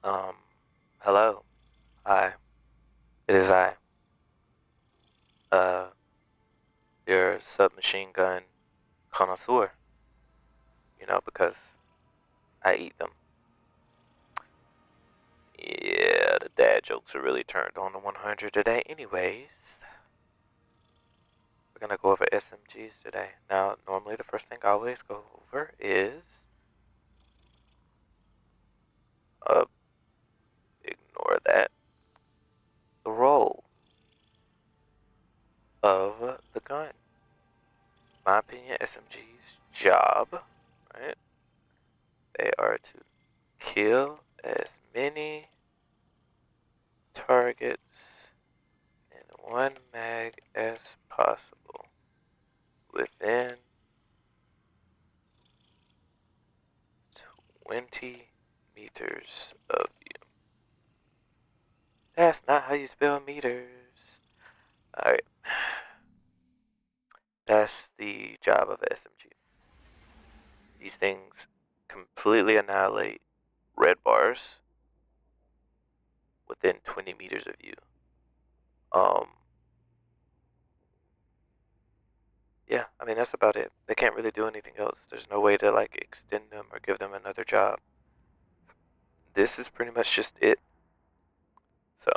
Um, Hello. Hi. It is I, uh, your submachine gun connoisseur, because I eat them. Yeah, the dad jokes are really turned on to 100 today. Anyways, we're gonna go over SMGs today. Now, normally the first thing I always go over is, uh, ignore that, the role of the gun. My opinion, SMG's job, right? They are to kill as many targets in one mag as possible within 20 meters of you. That's not how you spell meters. Alright, that's the job of a SMG. These things completely annihilate red bars within 20 meters of you. Um, yeah, I mean, that's about it. They can't really do anything else. There's no way to, like, extend them or give them another job. This is pretty much just it. So,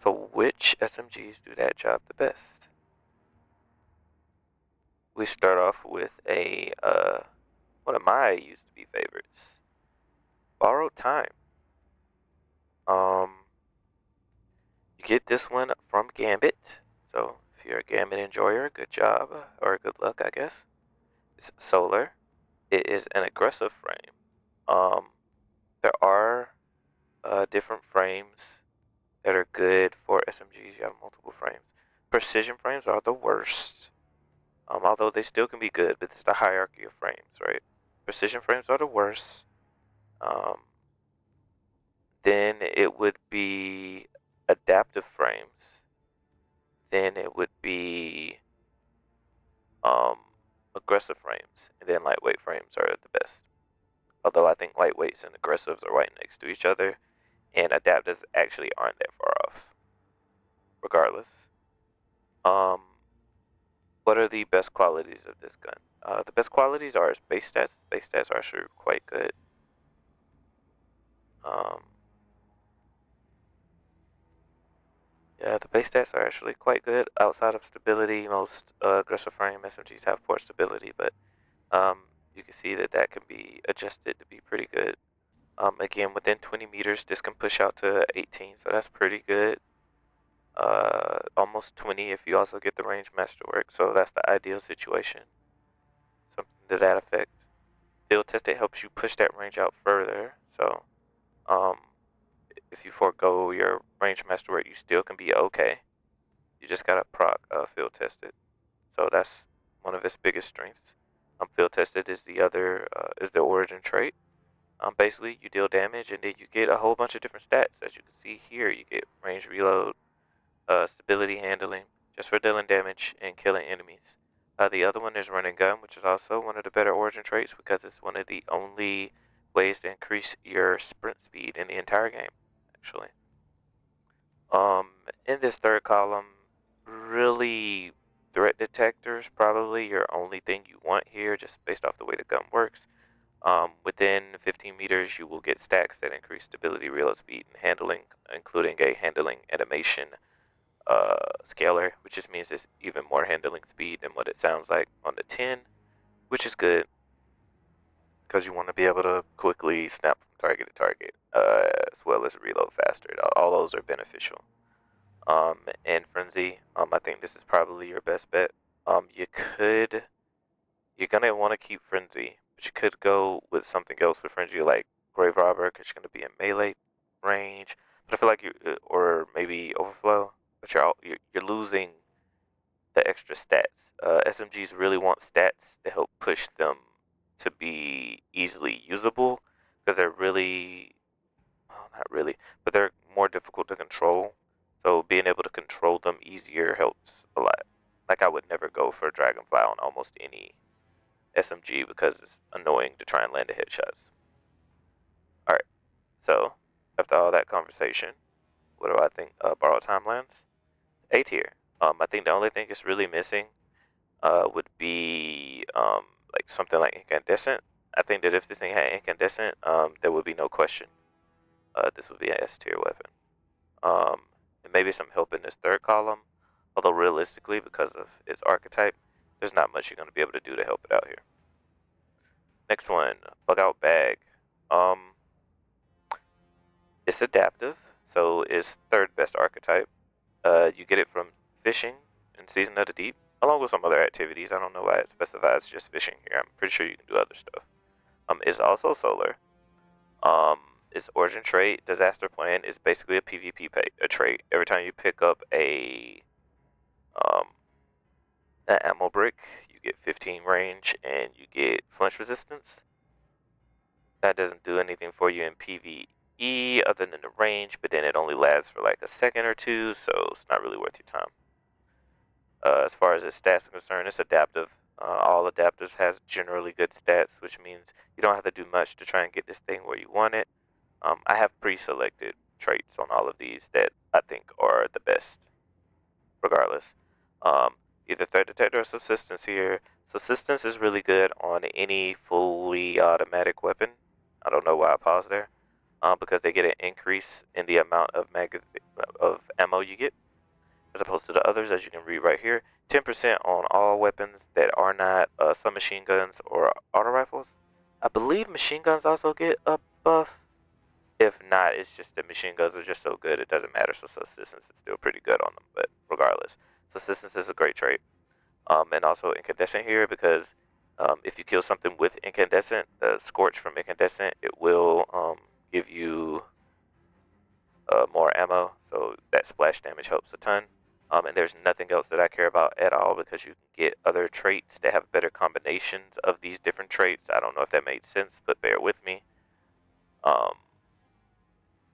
so which SMGs do that job the best? We start off with a one of my used to be favorites, Borrowed Time. Um, you get this one from Gambit. So if you're a Gambit enjoyer, good job or good luck, I guess. It's solar. It is an aggressive frame. Um, there are different frames that are good for SMGs. You have multiple frames. Precision frames are the worst. Although they still can be good, but it's the hierarchy of frames, right? Precision frames are the worst. Um, then it would be adaptive frames. Then it would be um, aggressive frames, and then lightweight frames are the best. Although I think lightweights and aggressives are right next to each other, and adaptives actually aren't that far off. Regardless, um, what are the best qualities of this gun? The best qualities are its base stats. Base stats are actually quite good. Um, Yeah, the base stats are actually quite good. Outside of stability, most aggressive frame SMGs have poor stability, but um, you can see that that can be adjusted to be pretty good. Again, within 20 meters, this can push out to 18, so that's pretty good. Almost 20 if you also get the range master work, so that's the ideal situation. Something to that effect. Field tested helps you push that range out further, so um, if you forego your range master work, you still can be okay. You just gotta proc field test it. So that's one of its biggest strengths. Field tested is the other is the origin trait. Basically, you deal damage and then you get a whole bunch of different stats. As you can see here, you get range reload, stability handling, just for dealing damage and killing enemies. The other one is running gun, which is also one of the better origin traits because it's one of the only ways to increase your sprint speed in the entire game, actually. Um, in this third column, really threat detectors probably your only thing you want here, just based off the way the gun works. Within 15 meters, you will get stacks that increase stability, reload speed, and handling, including a handling animation scaler, which just means it's even more handling speed than what it sounds like on the 10, which is good because you want to be able to quickly snap from target to target, as well as reload faster. All those are beneficial. And Frenzy. I think this is probably your best bet. You could, you're gonna want to keep Frenzy, but you could go with something else with Frenzy, like Grave Robber, because you're gonna be in melee range. But I feel like you, or maybe Overflow, but you're losing the extra stats. SMGs really want stats to help push them to be easily usable, because they're really, well, not really, but they're more difficult to control. So being able to control them easier helps a lot. Like I would never go for Dragonfly on almost any SMG because it's annoying to try and land the headshots. conversation. What do I think? Borrowed time lands? A tier. I think the only thing it's really missing would be like something like incandescent. I think that if this thing had incandescent, there would be no question. This would be an S tier weapon. And maybe some help in this third column. Although realistically, because of its archetype, there's not much you're going to be able to do to help it out here. Next one, bug out bag. Um, it's adaptive, so it's third best archetype. You get it from fishing in Season of the Deep, along with some other activities. I don't know why it specifies just fishing here. I'm pretty sure you can do other stuff. It's also solar. Um, its origin trait, Disaster Plan, is basically a PvP a trait. Every time you pick up um, an ammo brick, you get 15 range and you get flinch resistance. That doesn't do anything for you in PvE other than the range, but then it only lasts for like a second or two, so it's not really worth your time. As far as its stats are concerned, it's adaptive. All adaptives has generally good stats, which means you don't have to do much to try and get this thing where you want it. I have pre-selected traits on all of these that I think are the best, regardless. Um, Either threat detector or subsistence here. Subsistence is really good on any fully automatic weapon. I don't know why I paused there. Because they get an increase in the amount of ammo you get, as opposed to the others, as you can read right here. 10% on all weapons that are not submachine guns or auto rifles. I believe machine guns also get a buff. If not, it's just that machine guns are just so good it doesn't matter. So subsistence is still pretty good on them. But regardless, subsistence is a great trait. And also incandescent here because if you kill something with incandescent, the scorch from incandescent, it will give you more ammo. So that splash damage helps a ton. And there's nothing else that I care about at all because you can get other traits that have better combinations of these different traits. I don't know if that made sense, but bear with me.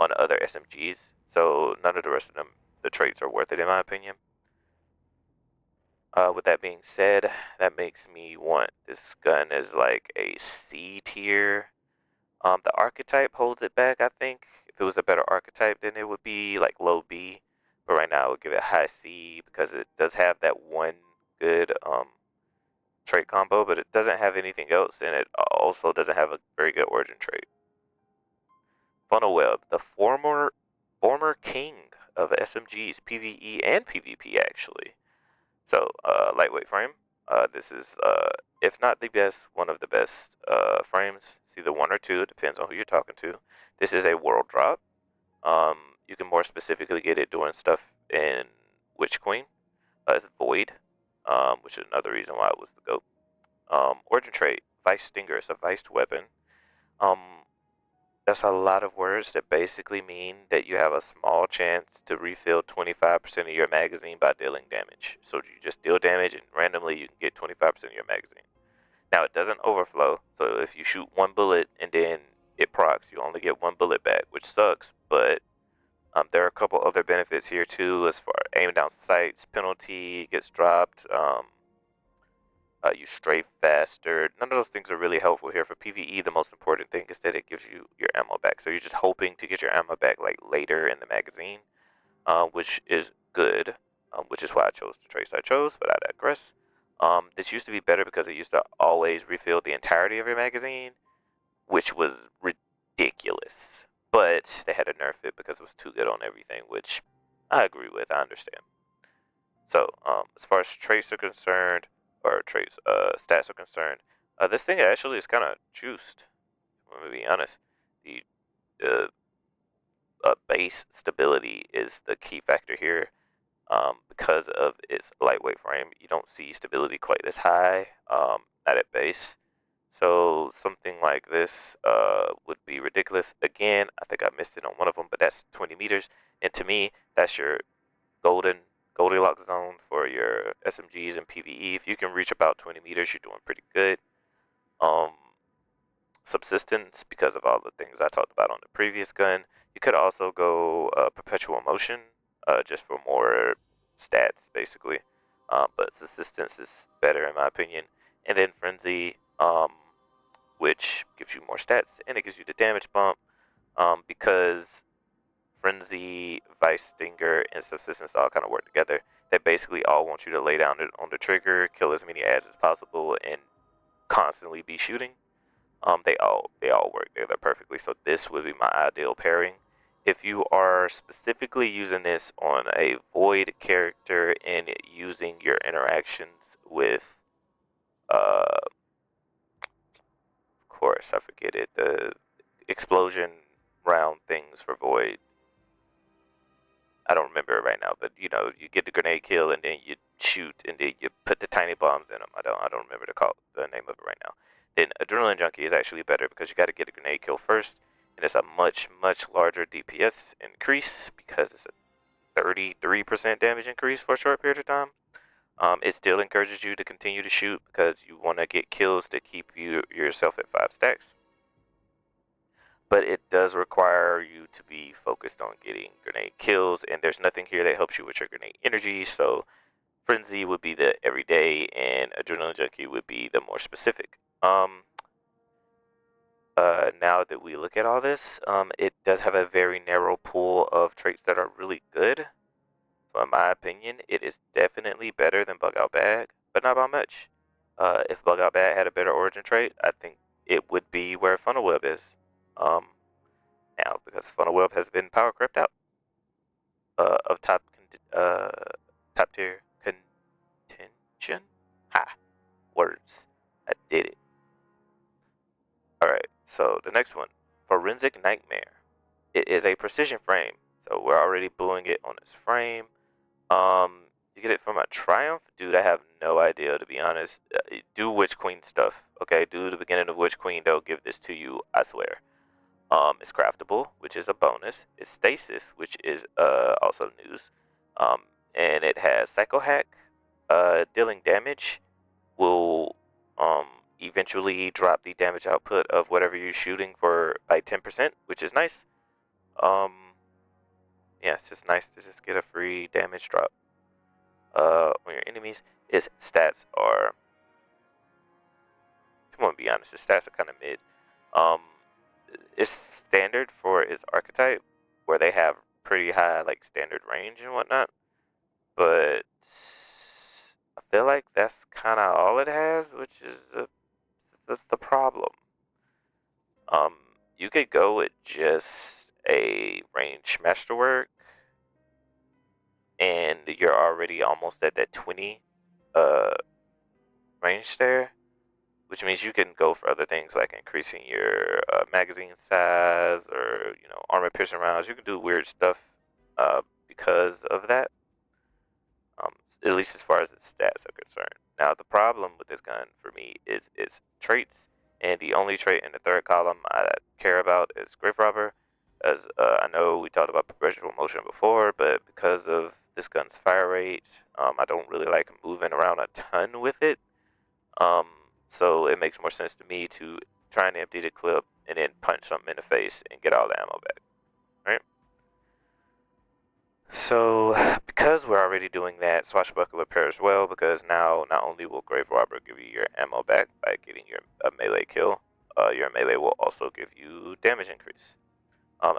On other SMGs, so none of the rest of them, the traits are worth it in my opinion. With that being said, that makes me want this gun as like a C tier. The archetype holds it back, I think. If it was a better archetype, then it would be like low B. But right now, I would give it high C because it does have that one good trait combo, but it doesn't have anything else, and it also doesn't have a very good origin trait. Funnel Web, the former king of SMGs, PvE and PvP actually. So lightweight frame. This is if not the best, one of the best frames. It's either one or two. It depends on who you're talking to. This is a world drop. You can more specifically get it doing stuff in Witch Queen. It's Void, which is another reason why it was the GOAT. Origin trait, Vice Stinger. It's a viced weapon. Um, that's a lot of words that basically mean that you have a small chance to refill 25% of your magazine by dealing damage. So you just deal damage and randomly you can get 25% of your magazine. Now it doesn't overflow, so if you shoot one bullet and then it procs, you only get one bullet back, which sucks, but there are a couple other benefits here too, as far aim down sights, penalty gets dropped, you strafe faster. None of those things are really helpful here. For PvE, the most important thing is that it gives you your ammo back. So you're just hoping to get your ammo back like later in the magazine, which is good, which is why I chose the trace I chose, but I digress. This used to be better because it used to always refill the entirety of your magazine, which was ridiculous. But they had to nerf it because it was too good on everything, which I agree with. I understand. So, as far as traits are concerned, or traits, stats are concerned, this thing actually is kind of juiced. Let me be honest. The base stability is the key factor here. Because of its lightweight frame, you don't see stability quite this high at its base. So something like this would be ridiculous. Again, I think I missed it on one of them, but that's 20 meters. And to me, that's your golden Goldilocks zone for your SMGs and PvE. If you can reach about 20 meters, you're doing pretty good. Um, Subsistence, because of all the things I talked about on the previous gun. You could also go perpetual motion, just for more stats, basically. But subsistence is better in my opinion. And then frenzy, which gives you more stats and it gives you the damage bump. Because Frenzy, Vice Stinger, and Subsistence all kind of work together. They basically all want you to lay down on the trigger, kill as many ads as possible, and constantly be shooting. They all work together perfectly. So this would be my ideal pairing. If you are specifically using this on a void character and using your interactions with, of course, I forget it, the explosion round things for void. I don't remember it right now, but you know, you get the grenade kill and then you shoot and then you put the tiny bombs in them. I don't remember the name of it right now. Then Adrenaline Junkie is actually better because you got to get a grenade kill first, and it's a much larger DPS increase because it's a 33% damage increase for a short period of time. It still encourages you to continue to shoot because you want to get kills to keep yourself at 5 stacks. But it does require you to be focused on getting grenade kills, and there's nothing here that helps you with your grenade energy. So Frenzy would be the everyday, and Adrenaline Junkie would be the more specific. Now that we look at all this, it does have a very narrow pool of traits that are really good. So in my opinion, it is definitely better than Bug Out Bag, but not by much. If Bug Out Bag had a better origin trait, I think it would be where Funnel Web is. Um, Now, because Funnel Web has been power crept out of uh, top tier contention. Ha! Words. I did it. Alright, so the next one. Forensic Nightmare. It is a precision frame. So we're already booing it on its frame. You get it from a Triumph? Dude, I have no idea, to be honest. Do Witch Queen stuff. Okay, do the beginning of Witch Queen. They'll give this to you, I swear. It's craftable, which is a bonus. It's stasis, which is also news. And it has Psycho Hack. Dealing damage will eventually drop the damage output of whatever you're shooting for by 10%, which is nice. Um, yeah, it's just nice to just get a free damage drop. On your enemies, its stats are. Come on, be honest, its stats are kind of mid. Um, it's standard for its archetype, where they have pretty high like standard range and whatnot. But I feel like that's kind of all it has, which is the problem. Um, you could go with just a range masterwork, and you're already almost at that 20 uh range there, which means you can go for other things like increasing your magazine size or armor piercing rounds. You can do weird stuff because of that. Um, at least as far as its stats are concerned. Now the problem with this gun for me is its traits, and the only trait in the third column I care about is Grave Robber. As I know we talked about perpetual motion before, but because of this gun's fire rate, I don't really like moving around a ton with it. Um, so it makes more sense to me to try and empty the clip and then punch something in the face and get all the ammo back. Right? So, because we're already doing that, Swashbuckler pairs well because now not only will Grave Robber give you your ammo back by getting your melee kill, your melee will also give you damage increase.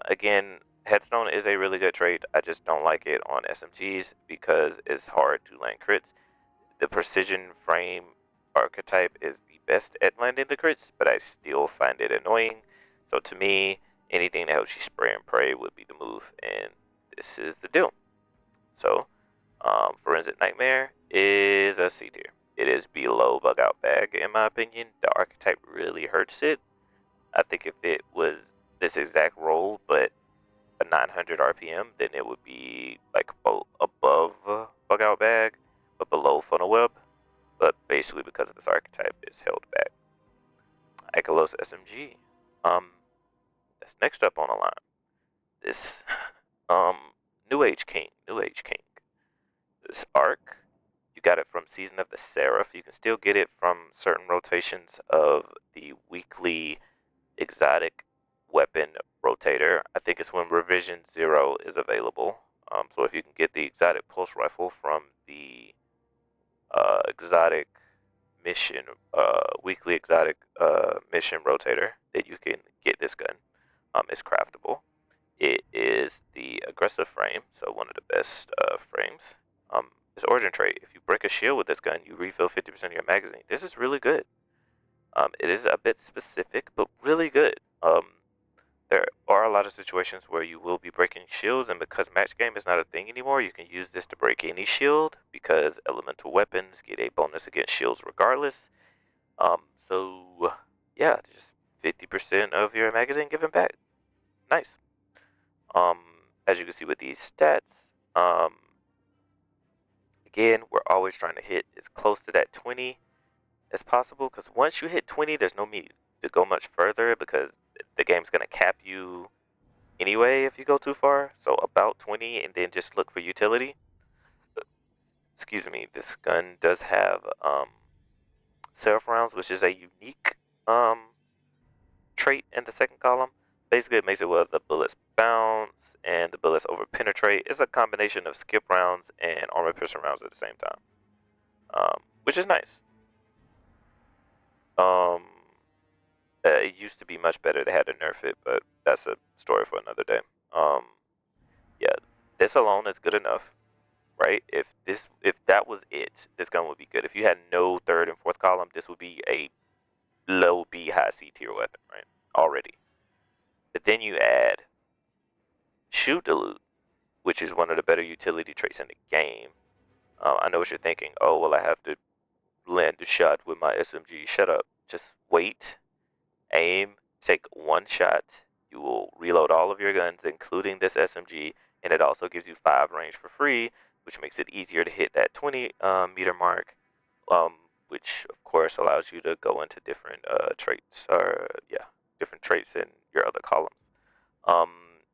Again, Headstone is a really good trait. I just don't like it on SMGs because it's hard to land crits. The precision frame archetype is the best at landing the crits, but I still find it annoying. So to me, anything that helps you spray and pray would be the move, and this is the deal. So, Forensic Nightmare is a C tier. It is below Bug Out Bag, in my opinion. The archetype really hurts it. I think if it was this exact role, but a 900 RPM, then it would be like above Bug Out Bag, but below Funnel Web. But basically, because of this archetype, it's held back. Ikelos SMG. That's next up on the line. This, um, New Age King. New Age King. This arc, you got it from Season of the Seraph. You can still get it from certain rotations of the weekly exotic weapon rotator. I think it's when Revision 0 is available. So if you can get the exotic pulse rifle from the exotic mission, weekly exotic mission rotator, then you can get this gun. It's craftable. it is the aggressive frame, so one of the best frames. This origin trait. If you break a shield with this gun, you refill 50% of your magazine. This is really good. It is a bit specific, but really good. There are a lot of situations where you will be breaking shields, and because match game is not a thing anymore, you can use this to break any shield because elemental weapons get a bonus against shields regardless. So yeah, just 50% of your magazine given back. Nice. Um, as you can see with these stats, again, we're always trying to hit as close to that 20 as possible because once you hit 20, there's no need to go much further because the game's gonna cap you anyway if you go too far. So about 20, and then just look for utility. Excuse me. This gun does have self rounds, which is a unique trait in the second column. Basically, it makes it where the bullets bounce and the bullets over penetrate. It's a combination of skip rounds and armor piercing rounds at the same time, which is nice. Um, it used to be much better. They had to nerf it, but that's a story for another day. Um, yeah, this alone is good enough, right? If that was it, this gun would be good. If you had no third and fourth column, this would be a low B, high C tier weapon, right? Already. But then you add shoot dilute, which is one of the better utility traits in the game. I know what you're thinking. Oh, well, I have to land a shot with my SMG. Shut up. Just wait, aim, take one shot. You will reload all of your guns, including this SMG, and it also gives you 5 range for free, which makes it easier to hit that 20 meter mark, which of course allows you to go into different traits, or yeah, different traits in your other columns. Um,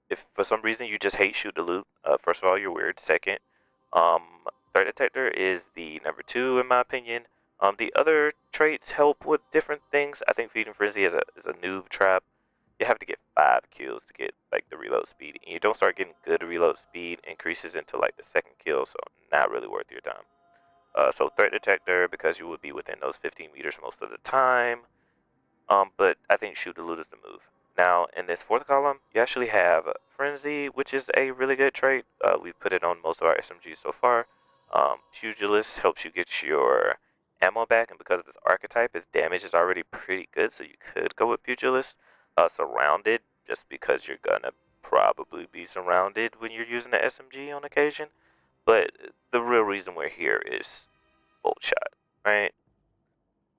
if for some reason you just hate shoot the loot, first of all, you're weird. Second, um, threat detector is the number 2 in my opinion. The other traits help with different things. I think feeding frenzy is a noob trap. You have to get 5 kills to get like the reload speed, and you don't start getting good reload speed increases until like the second kill, so not really worth your time. So threat detector because you would be within those 15 meters most of the time. But I think shoot the loot is the move. Now, in this fourth column, you actually have Frenzy, which is a really good trait. We've put it on most of our SMGs so far. Pugilist helps you get your ammo back, and because of this archetype, its damage is already pretty good, so you could go with Pugilist. Surrounded, just because you're gonna probably be surrounded when you're using the SMG on occasion. But the real reason we're here is Bolt Shot, right?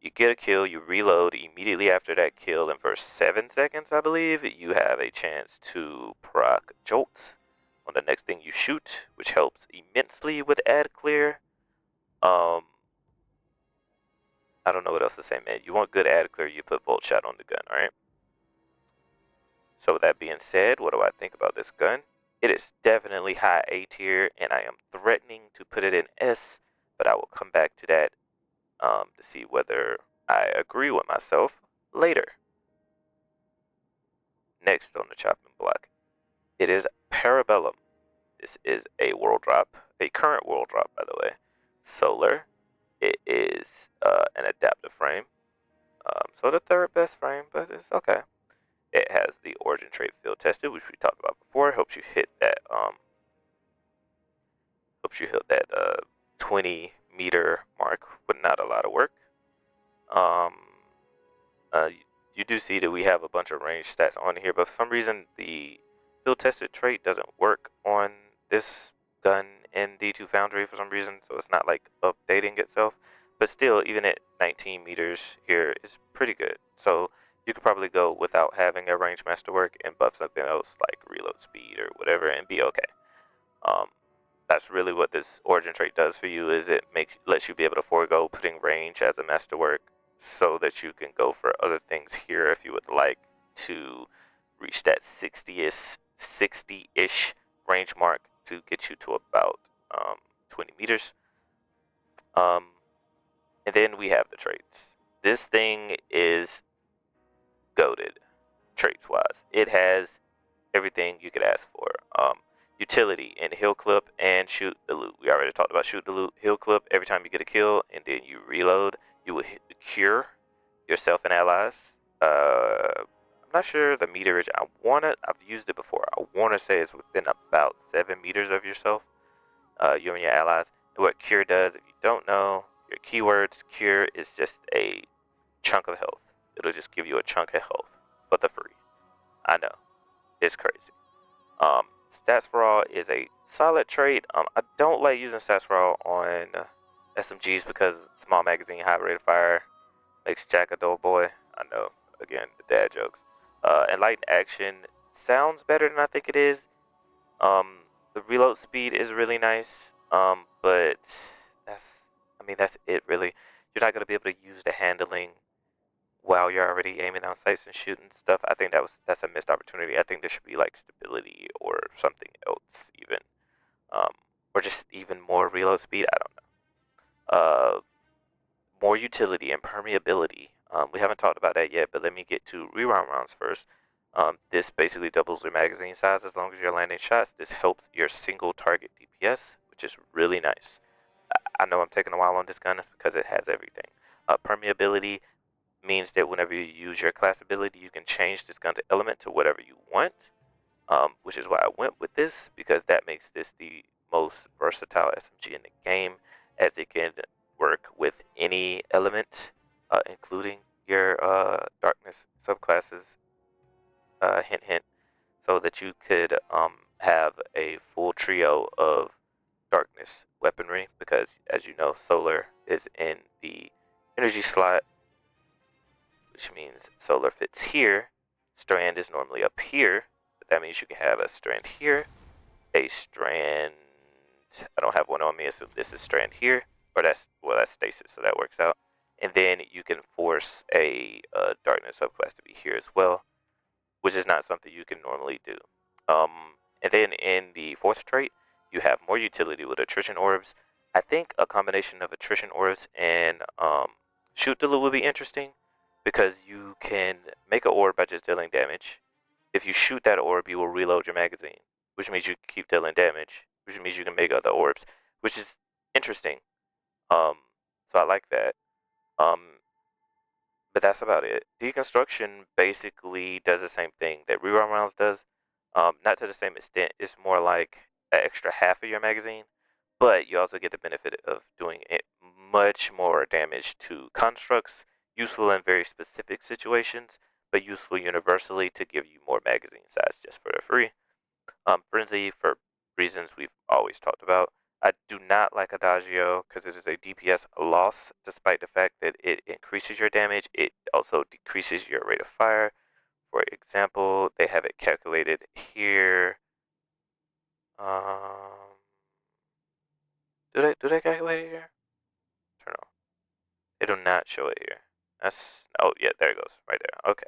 You get a kill, you reload immediately after that kill, and for 7 seconds, I believe, you have a chance to proc Jolt on the next thing you shoot, which helps immensely with ad clear. Um, I don't know what else to say, man. You want good ad clear, you put Bolt Shot on the gun, alright? So with that being said, what do I think about this gun? It is definitely high A tier, and I am threatening to put it in S, but I will come back to that to see whether I agree with myself later. Next on the chopping block, it is Parabellum. This is a world drop, a current world drop, by the way. Solar. It is an adaptive frame. So the third best frame, but it's okay. It has the origin trait field tested, which we talked about before. Helps you hit that 20 meter mark with not a lot of work. Um, you do see that we have a bunch of range stats on here, but for some reason the field tested trait doesn't work on this gun in D2 Foundry for some reason, so it's not like updating itself. But still, even at 19 meters here is pretty good. So you could probably go without having a range masterwork and buff something else like reload speed or whatever and be okay. Um, that's really what this origin trait does for you is it lets you be able to forego putting range as a masterwork so that you can go for other things here if you would like to reach that 60-ish range mark to get you to about 20 meters. Um, and then we have the traits. This thing is goated traits wise. It has everything you could ask for. Utility in heal clip and shoot the loot. We already talked about shoot the loot, heal clip. Every time you get a kill and then you reload, you will hit the cure yourself and allies. I'm not sure the meterage. I've used it before. I want to say it's within about 7 meters of yourself, you and your allies. And what Cure does, if you don't know your keywords, Cure is just a chunk of health. It'll just give you a chunk of health for the free. I know, it's crazy. Stats for all is a solid trait. I don't like using stats for all on SMGs because small magazine, high rate of fire makes Jack a dull boy. I know, again, the dad jokes. Enlightened action sounds better than I think it is. The reload speed is really nice, but that's it really. You're not gonna be able to use the handling while you're already aiming on sights and shooting stuff. I think that's a missed opportunity. I think there should be like stability or something else even, um, or just even more reload speed. I don't know. More utility and permeability. We haven't talked about that yet, but let me get to reround rounds first. This basically doubles your magazine size as long as you're landing shots. This helps your single target DPS, which is really nice. I know I'm taking a while on this gun, it's because it has everything. Permeability means that whenever you use your class ability, you can change this gun to element to whatever you want, which is why I went with this, because that makes this the most versatile SMG in the game, as it can work with any element, including your darkness subclasses, hint hint, so that you could have a full trio of darkness weaponry, because as you know, solar is in the energy slot, which means solar fits here. Strand is normally up here, but that means you can have a strand here, a strand. I don't have one on me, so this is strand here, or that's stasis, so that works out. And then you can force a darkness subclass to be here as well, which is not something you can normally do. Um, and then in the fourth trait, you have more utility with attrition orbs. I think a combination of attrition orbs and shoot dilute would be interesting, because you can make an orb by just dealing damage. If you shoot that orb, you will reload your magazine, which means you keep dealing damage, which means you can make other orbs, which is interesting. Um, so I like that. Um, but that's about it. Deconstruction basically does the same thing that rerun rounds does, not to the same extent. It's more like an extra half of your magazine, but you also get the benefit of doing it much more damage to constructs, useful in very specific situations, but useful universally to give you more magazine size just for the free. Frenzy, for reasons we've always talked about. I do not like Adagio because it is a DPS loss, despite the fact that it increases your damage. It also decreases your rate of fire. For example, they have it calculated here. Um, do they calculate it here? Turn on. They do not show it here. Oh yeah, there it goes, right there. Okay.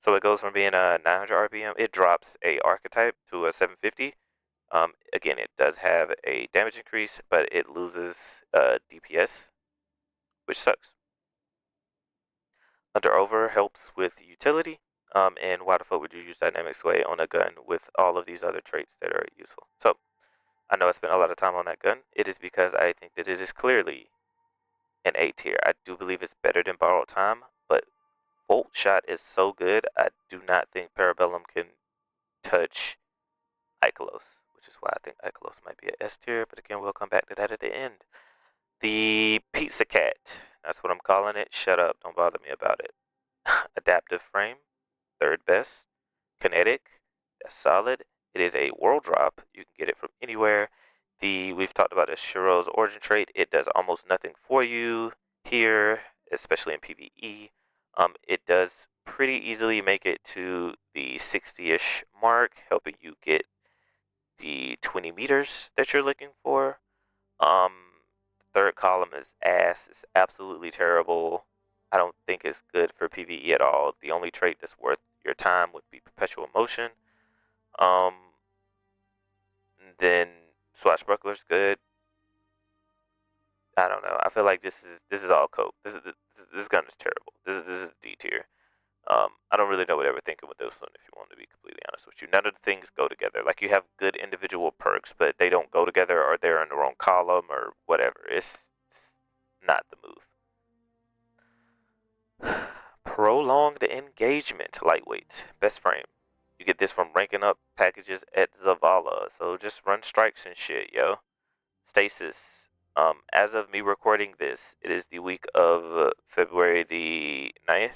So it goes from being a 900 RPM, it drops a archetype to a 750. Again, it does have a damage increase, but it loses DPS, which sucks. Under over helps with utility, and why the fuck would you use Dynamic Sway on a gun with all of these other traits that are useful? So, I know I spent a lot of time on that gun. It is because I think that it is clearly an A tier. I do believe it's better than Borrowed Time, but Bolt Shot is so good, I do not think Parabellum can touch Ikelos, which is why I think Ikelos might be an S tier, but again, we'll come back to that at the end. The Pizza Cat, that's what I'm calling it. Shut up, don't bother me about it. Adaptive frame, third best. Kinetic, that's solid. It is a world drop. You can get it from anywhere. We've talked about the Shiro's origin trait. It does almost nothing for you here, especially in PvE. It does pretty easily make it to the 60-ish mark, helping you get the 20 meters that you're looking for. Um, Third column is ass. It's absolutely terrible. I don't think it's good for PvE at all. The only trait that's worth your time would be perpetual motion. Um, then swashbuckler's good. I don't know. I feel like this is all cope. This gun is terrible. This is D tier. I don't really know what they were thinking with this one, if you want to be completely honest with you. None of the things go together. Like, you have good individual perks, but they don't go together, or they're in the wrong column, or whatever. It's not the move. Prolonged engagement, lightweight, best frame. You You get this from ranking up packages at Zavala. So just run strikes and shit, yo. Stasis. As of me recording this, it is the week of February the 9th.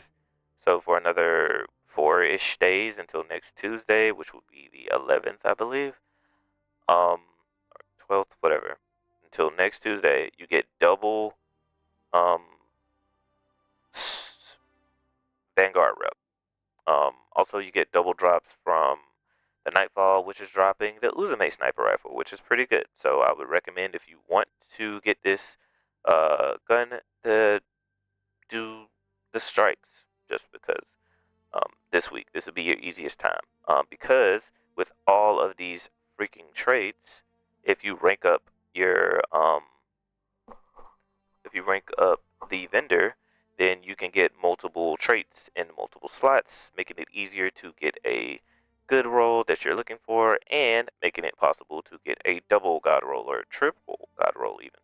So for another 4-ish days until next Tuesday, which will be the 11th, I believe. Or 12th, whatever. Until next Tuesday, you get double um, Vanguard rep. Also, you get double drops from the Nightfall, which is dropping the Uzume sniper rifle, which is pretty good. So I would recommend if you want to get this gun to do the strikes, just because this week this would be your easiest time. Because with all of these freaking traits, if you rank up your if you rank up the vendor, then you can get multiple traits in multiple slots, making it easier to get a good roll that you're looking for, and making it possible to get a double god roll or triple god roll even.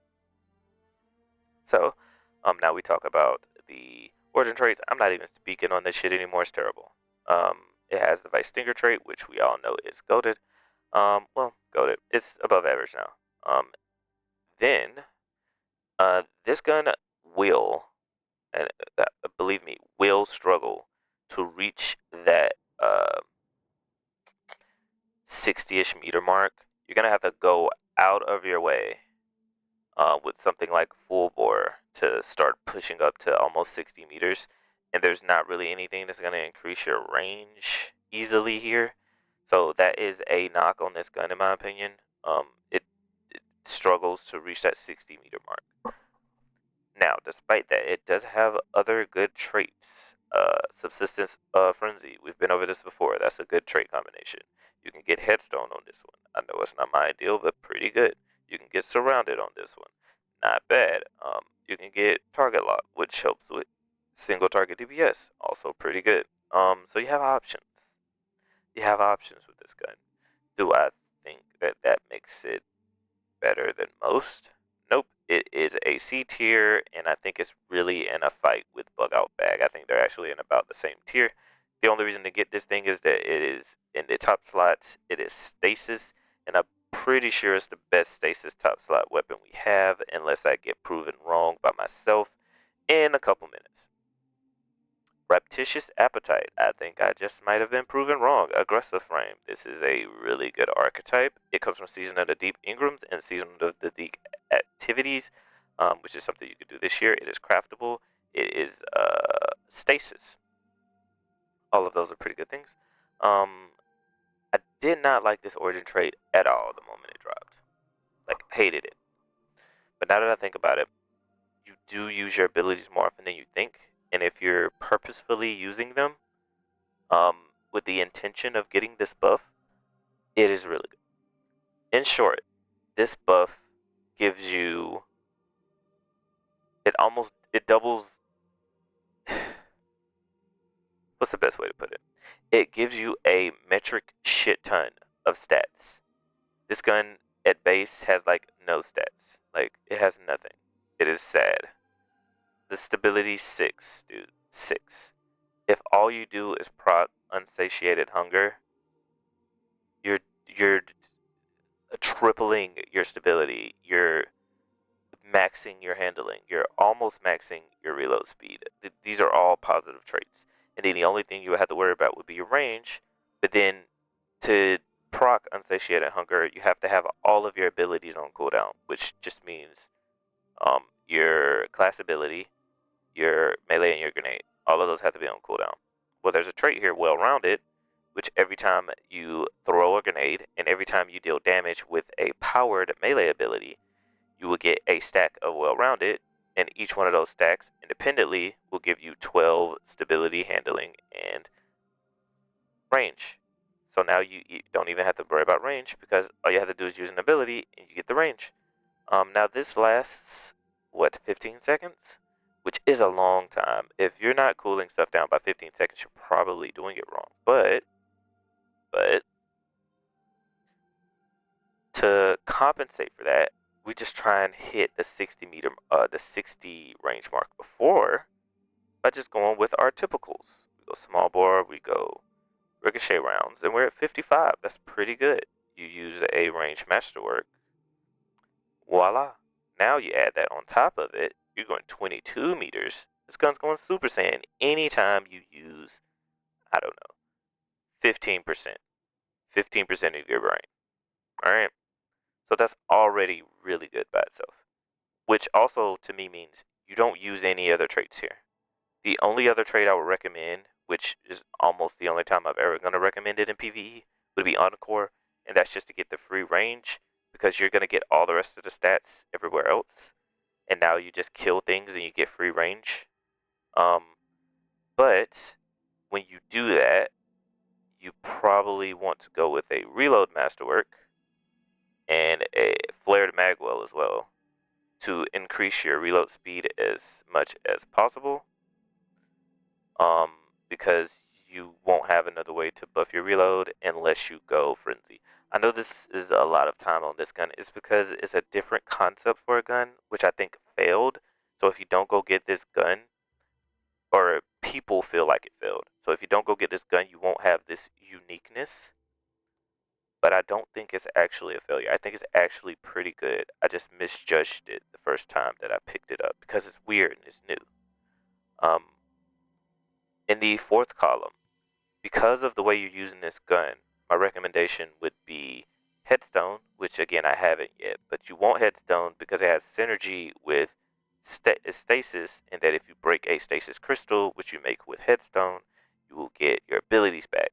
So, now we talk about the origin traits. I'm not even speaking on this shit anymore. It's terrible. It has the Vice Stinger trait, which we all know is goated. Well, goated. It's above average now. Then, this gun will, and believe me, will struggle to reach that 60-ish meter mark. You're gonna have to go out of your way with something like full bore to start pushing up to almost 60 meters. And there's not really anything that's gonna increase your range easily here. So that is a knock on this gun, in my opinion. It struggles to reach that 60-meter mark. Now, despite that, it does have other good traits. Subsistence Frenzy. We've been over this before. That's a good trait combination. You can get Headstone on this one. I know it's not my ideal, but pretty good. You can get Surrounded on this one. Not bad. You can get Target Lock, which helps with single target DPS. Also pretty good. So you have options. You have options with this gun. Do I think that that makes it better than most? Nope. It is a C tier, and I think it's really in a fight with Bug Out Bag. I think they're actually in about the same tier. The only reason to get this thing is that it is in the top slots. It is Stasis, and I'm pretty sure it's the best Stasis top slot weapon we have, unless I get proven wrong by myself in a couple minutes. Raptitious Appetite. I think I just might have been proven wrong. Aggressive Frame. This is a really good archetype. It comes from Season of the Deep Ingrams and Season of the Deep Activities, which is something you could do this year. It is craftable. It is Stasis. All of those are pretty good things. I did not like this origin trait at all the moment it dropped. Like, hated it. But now that I think about it, you do use your abilities more often than you think. And if you're purposefully using them, with the intention of getting this buff, it is really good. In short, this buff gives you it doubles. What's the best way to put it? It gives you a metric shit ton of stats. This gun at base has like no stats. Like it has nothing. It is sad. The stability 6, dude. 6. If all you do is proc unsatiated hunger, you're tripling your stability. You're maxing your handling. You're almost maxing your reload speed. These are all positive traits. And then the only thing you would have to worry about would be your range. But then to proc unsatiated hunger, you have to have all of your abilities on cooldown, which just means your class ability, your melee, and your grenade. All of those have to be on cooldown. Well, there's a trait here, well-rounded, which every time you throw a grenade and every time you deal damage with a powered melee ability, you will get a stack of well-rounded, and each one of those stacks independently will give you 12 stability, handling, and range. So now you don't even have to worry about range because all you have to do is use an ability and you get the range. Now this lasts, what, 15 seconds? Which is a long time. If you're not cooling stuff down by 15 seconds, you're probably doing it wrong. But to compensate for that, we just try and hit the 60 range mark before by just going with our typicals. We go small bore, we go ricochet rounds, and we're at 55. That's pretty good. You use a range masterwork. Voila. Now you add that on top of it, you're going 22 meters. This gun's going Super Saiyan anytime you use, I don't know, 15%. 15% of your brain. Alright? So that's already really good by itself. Which also to me means you don't use any other traits here. The only other trait I would recommend, which is almost the only time I've ever going to recommend it in PvE, would be Encore, and that's just to get the free range, because you're going to get all the rest of the stats everywhere else, and now you just kill things and you get free range. Um, but when you do that, you probably want to go with a reload masterwork and a flared magwell as well to increase your reload speed as much as possible. Um, because you won't have another way to buff your reload unless you go frenzy. I know this is a lot of time on this gun. It's because it's a different concept for a gun, which I think failed. So if you don't go get this gun, or people feel like it failed. So if you don't go get this gun, you won't have this uniqueness. But I don't think it's actually a failure. I think it's actually pretty good. I just misjudged it the first time that I picked it up because it's weird and it's new. Um, in the fourth column, because of the way you're using this gun, my recommendation would be Headstone, which again I haven't yet, but you want Headstone because it has synergy with Stasis, and that if you break a Stasis crystal, which you make with Headstone, you will get your abilities back,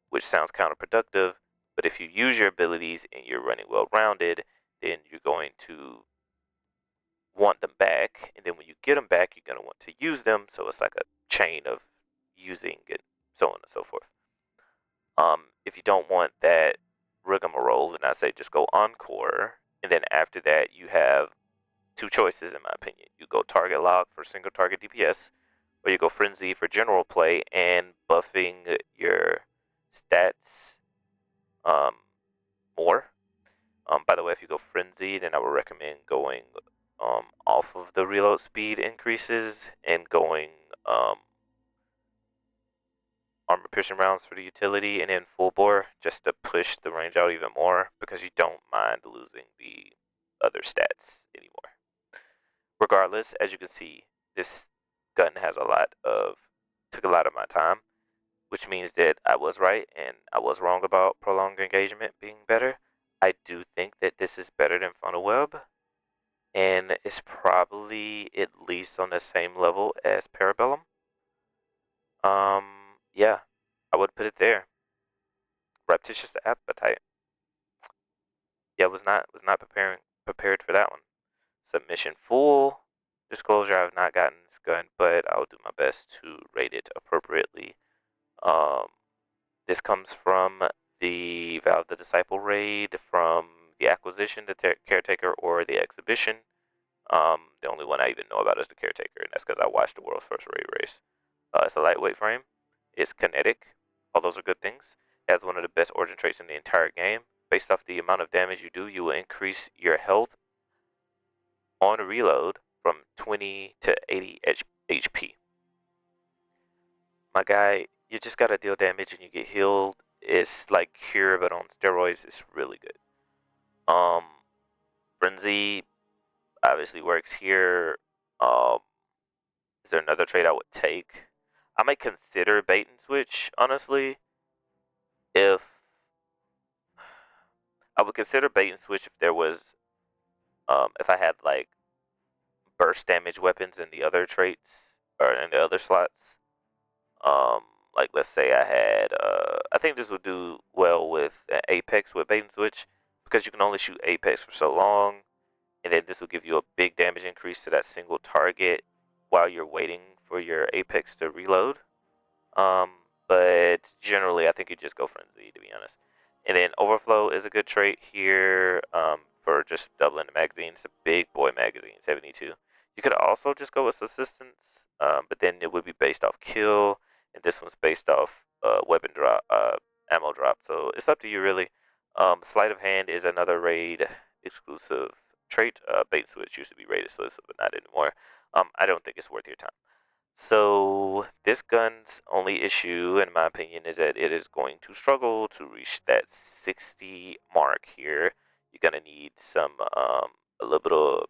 which sounds counterproductive, but if you use your abilities and you're running well rounded, then you're going to want them back, and then when you get them back, you're going to want to use them, so it's like a chain of using and so on and so forth. If you don't want that rigmarole, then I say just go Encore, and then after that you have two choices in my opinion. You go Target Lock for single target DPS, or you go Frenzy for general play and buffing your stats um, more. By the way, if you go Frenzy, then I would recommend going off of the reload speed increases and going um, armor piercing rounds for the utility, and then full bore just to push the range out even more because you don't mind losing the other stats anymore. Regardless, as you can see, this gun has took a lot of my time, which means that I was right and I was wrong about prolonged engagement being better. I do think that this is better than funnel web, and it's probably at least on the same level as Parabellum. Yeah, I would put it there. Repetitious appetite. Yeah, was not prepared for that one. Submission full disclosure. I have not gotten this gun, but I'll do my best to rate it appropriately. Um, this comes from the Valve the Disciple raid, from the acquisition, the caretaker, or the exhibition. The only one I even know about is the caretaker, and that's because I watched the world's first raid race. It's a lightweight frame. It's kinetic. All those are good things. It has one of the best origin traits in the entire game. Based off the amount of damage you do, you will increase your health on reload from 20 to 80 HP. My guy, you just gotta deal damage and you get healed. It's like Cure, but on steroids. It's really good. Um, Frenzy obviously works here. Um, is there another trade I would take? I might consider bait and switch, honestly. If I would consider bait and switch if there was, if I had like burst damage weapons in the other traits or in the other slots. Um, like let's say I had, I think this would do well with Apex with bait and switch because you can only shoot Apex for so long, and then this will give you a big damage increase to that single target while you're waiting for your Apex to reload. Um, but generally, I think you just go Frenzy, to be honest. And then Overflow is a good trait here for just doubling the magazine. It's a big boy magazine, 72. You could also just go with Subsistence, but then it would be based off kill, and this one's based off weapon drop, ammo drop. So it's up to you, really. Sleight of Hand is another raid exclusive trait. Bait and Switch used to be raid exclusive, but not anymore. I don't think it's worth your time. So this gun's only issue, in my opinion, is that it is going to struggle to reach that 60 mark here. You're gonna need some a little bit of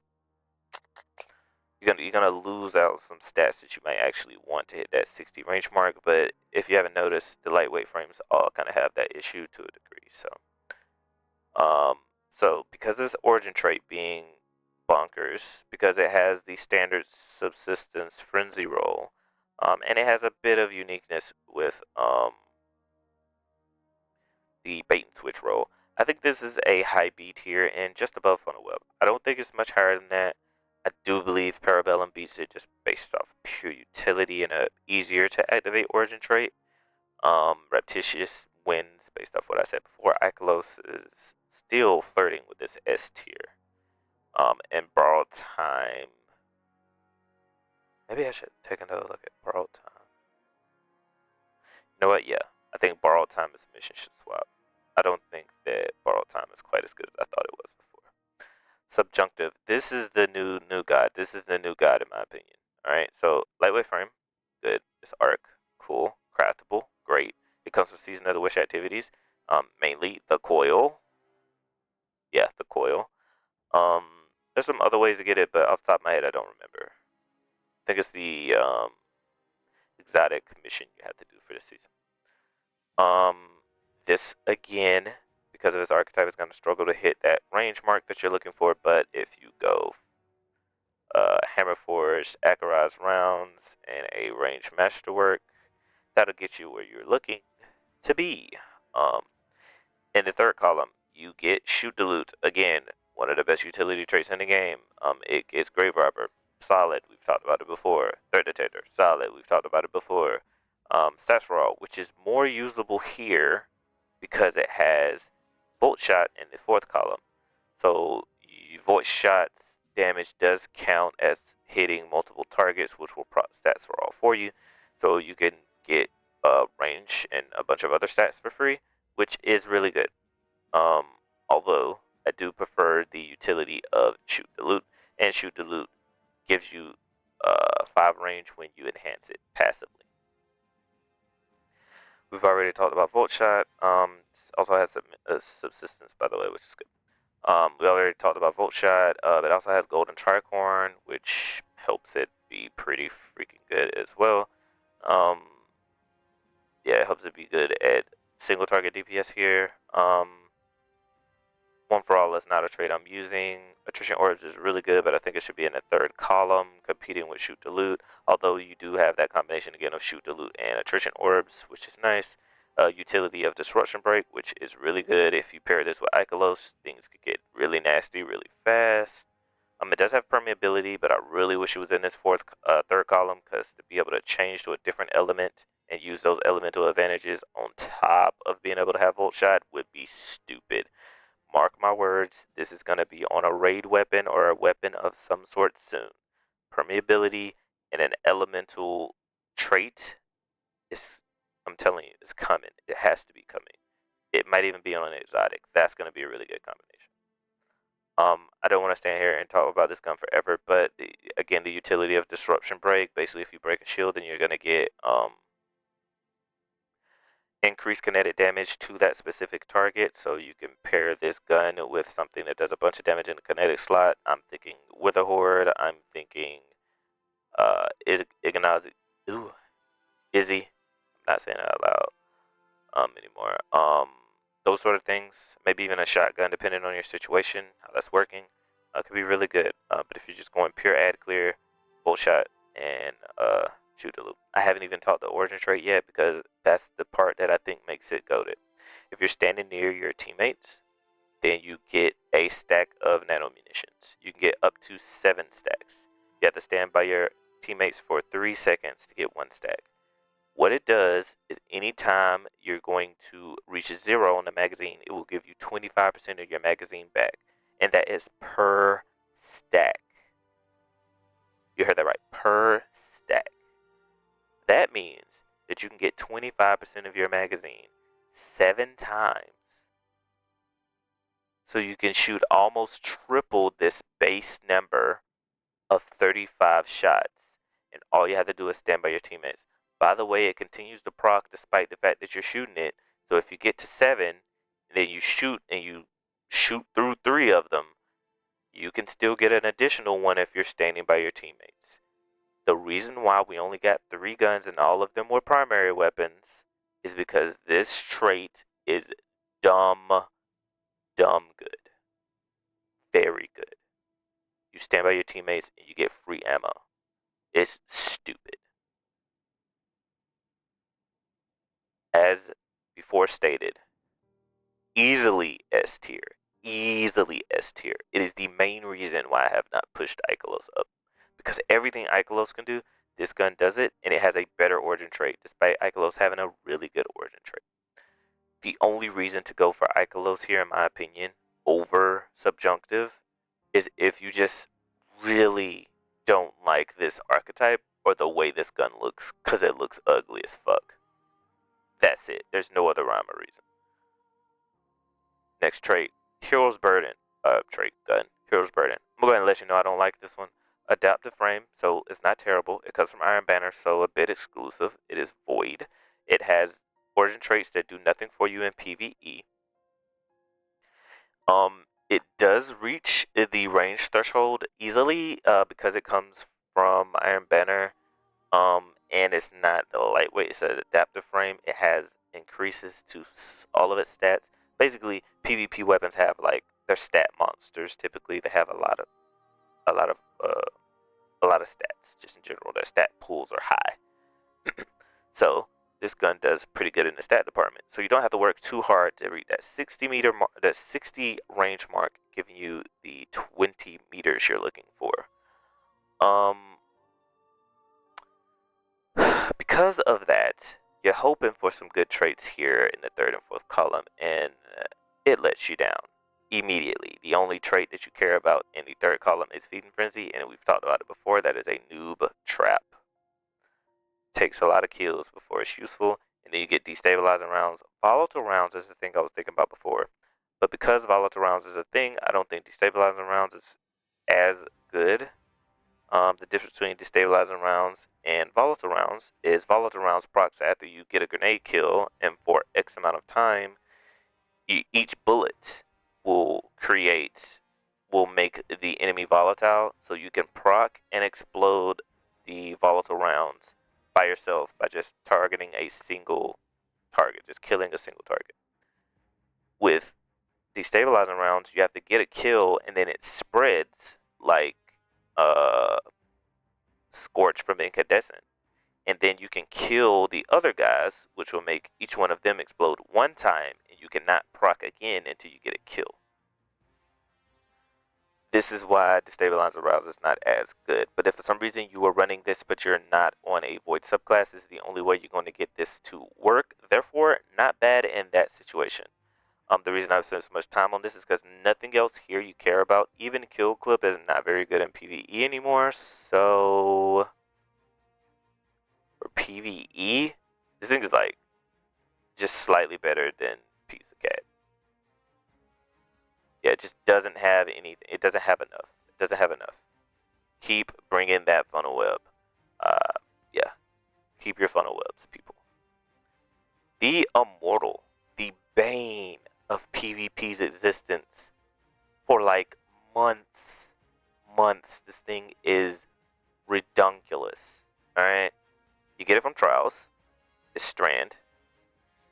you're gonna lose out some stats that you might actually want to hit that 60 range mark. But if you haven't noticed, the lightweight frames all kind of have that issue to a degree. Um, so because of this origin trait being bonkers, because it has the standard subsistence frenzy roll, and it has a bit of uniqueness with the bait and switch roll. I think this is a high B tier and just above Funnel Web. I don't think it's much higher than that. I do believe Parabellum beats it just based off pure utility and a easier to activate origin trait. Reptitious wins based off what I said before. Ikelos is still flirting with this S tier. And Borrowed Time. Maybe I should take another look at Borrowed Time. You know what? Yeah, I think Borrowed Time is mission should swap. I don't think that Borrowed Time is quite as good as I thought it was before. Subjunctive. This is the new god. This is the new god in my opinion. All right. So lightweight frame, good. It's arc, cool. Craftable, great. It comes with Season of the Wish activities. Mainly the coil. Yeah, the coil. Um, there's some other ways to get it, but off the top of my head, I don't remember. I think it's the exotic mission you have to do for this season. Um, this again, because of its archetype, is going to struggle to hit that range mark that you're looking for. But if you go Hammer Forged, Akaraz rounds, and a range masterwork, that'll get you where you're looking to be. Um, in the third column, you get Shoot the Loot. Again, one of the best utility traits in the game. It gets Grave Robber. Solid, we've talked about it before. Threat Detector, solid, we've talked about it before. Stats for All, which is more usable here because it has Bolt Shot in the fourth column. So voice shots damage does count as hitting multiple targets, which will prop stats for all for you. So you can get range and a bunch of other stats for free, which is really good. Um, Although I do prefer the utility of Shoot the Loot, and Shoot the Loot gives you 5 range when you enhance it passively. We've already talked about Volt Shot. Also has some subsistence, by the way, which is good. We already talked about Volt Shot. It also has Golden Tricorn, which helps it be pretty freaking good as well. Um, yeah, it helps it be good at single target DPS here. One for All is not a trait I'm using. Attrition Orbs is really good, but I think it should be in the third column, competing with Shoot to Loot. Although you do have that combination again of Shoot to Loot and Attrition Orbs, which is nice. Utility of Disruption Break, which is really good. If you pair this with Ikelos, things could get really nasty really fast. It does have permeability, but I really wish it was in this third column, because to be able to change to a different element and use those elemental advantages on top of being able to have Volt Shot would be stupid. Mark my words, this is going to be on a raid weapon or a weapon of some sort soon. Permeability and an elemental trait is, I'm telling you, it's coming. It has to be coming. It might even be on an exotic. That's going to be a really good combination. I don't want to stand here and talk about this gun forever, but again, the utility of Disruption Break. Basically, if you break a shield, then you're going to get increased kinetic damage to that specific target. So you can pair this gun with something that does a bunch of damage in the kinetic slot. I'm thinking Wither Horde. I'm thinking Ignazi. Ooh, Izzy. I'm not saying it out loud anymore. Those sort of things. Maybe even a shotgun, depending on your situation, how that's working. Could be really good. But if you're just going pure ad clear, bolt shot, and shoot the loop. I haven't even taught the origin trait yet, because that's the part that I think makes it goated. If you're standing near your teammates, then you get a stack of nano munitions. You can get up to 7 stacks. You have to stand by your teammates for 3 seconds to get 1 stack. What it does is anytime you're going to reach 0 on the magazine, it will give you 25% of your magazine back. And that is per stack. You heard that right, per stack. That means that you can get 25% of your magazine 7 times. So you can shoot almost triple this base number of 35 shots. and all you have to do is stand by your teammates. By the way, it continues to proc despite the fact that you're shooting it. So if you get to 7, and then you shoot through 3 of them, you can still get an additional one if you're standing by your teammates. The reason why we only got 3 guns and all of them were primary weapons is because this trait is dumb good. Very good. You stand by your teammates and you get free ammo. It's stupid. As before stated, easily S tier. Easily S tier. It is the main reason why I have not pushed Ikelos up. Because everything Ikelos can do, this gun does it, and it has a better origin trait, despite Ikelos having a really good origin trait. The only reason to go for Ikelos here, in my opinion, over Subjunctive, is if you just really don't like this archetype or the way this gun looks, because it looks ugly as fuck. That's it. There's no other rhyme or reason. Next trait, Hero's Burden. Trait, gun. Hero's Burden. I'm going to go ahead and let you know I don't like this one. Adaptive frame, so it's not terrible. It comes from Iron Banner, so a bit exclusive. It is void. It has origin traits that do nothing for you in PvE. It does reach the range threshold easily because it comes from Iron Banner. And it's not the lightweight. It's an adaptive frame. It has increases to all of its stats. Basically, PvP weapons have like they're stat monsters. Typically, they have a lot of uh, a lot of stats. Just in general, their stat pools are high. So this gun does pretty good in the stat department. So you don't have to work too hard to reach that 60-meter that 60 range mark, giving you the 20 meters you're looking for. Um, because of that, you're hoping for some good traits here in the 3rd and 4th column, and it lets you down immediately. The only trait that you care about in the 3rd column is Feeding Frenzy, and we've talked about it before. That is a noob trap. Takes a lot of kills before it's useful, and then you get destabilizing rounds. Volatile rounds is the thing I was thinking about before, but because volatile rounds is a thing, I don't think destabilizing rounds is as good. The difference between destabilizing rounds and volatile rounds is volatile rounds procs after you get a grenade kill, and for X amount of time, each bullet will make the enemy volatile, so you can proc and explode the volatile rounds by yourself by just targeting a single target, just killing a single target. With destabilizing rounds, you have to get a kill and then it spreads like Scorch from Incandescent. And then you can kill the other guys, which will make each one of them explode one time, and you cannot proc again until you get a kill. This is why Destabilizing Rounds is not as good. But if for some reason you are running this but you're not on a Void subclass, this is the only way you're going to get this to work. Therefore, not bad in that situation. The reason I've spent so much time on this is because nothing else here you care about. Even Kill Clip is not very good in PvE anymore, so for PvE, this thing is like just slightly better than Pizza Cat. Yeah, it just doesn't have anything. It doesn't have enough. It doesn't have enough. Keep bringing that funnel web. Yeah, keep your funnel webs, people. The Immortal, the bane of PvP's existence for like months. Months. This thing is redunculous. Alright? You get it from Trials. It's Strand.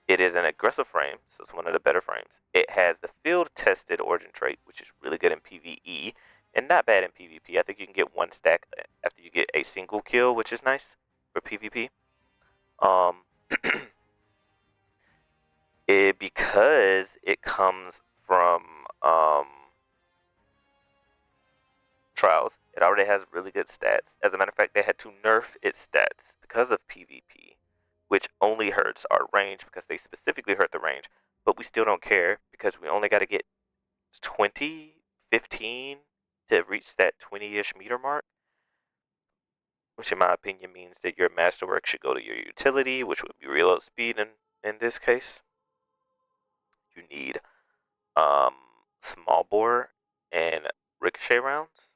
It is an aggressive frame, so it's one of the better frames. It has the field-tested origin trait, which is really good in PvE, and not bad in PvP. I think you can get 1 stack after you get a single kill, which is nice for PvP. Because it comes from Trials, it already has really good stats. As a matter of fact, they had to nerf its stats because of PvP, which only hurts our range because they specifically hurt the range, but we still don't care because we only got to get 20, 15 to reach that 20-ish meter mark, which in my opinion means that your masterwork should go to your utility, which would be reload speed in this case. You need small bore and ricochet rounds,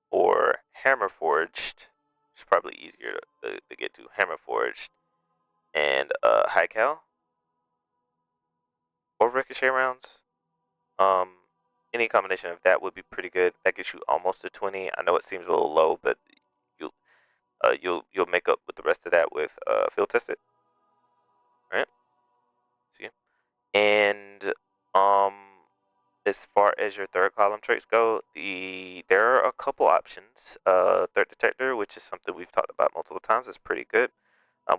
or hammer forged It's probably easier to get to. Hammer Forged and High Cal or Ricochet rounds. Um, any combination of that would be pretty good. That gets you almost to 20. I know it seems a little low, but you'll you'll make up with the rest of that with field tested, right? See, and um, as far as your third column traits go, there are a couple options. Threat detector, which is something we've talked about multiple times, is pretty good.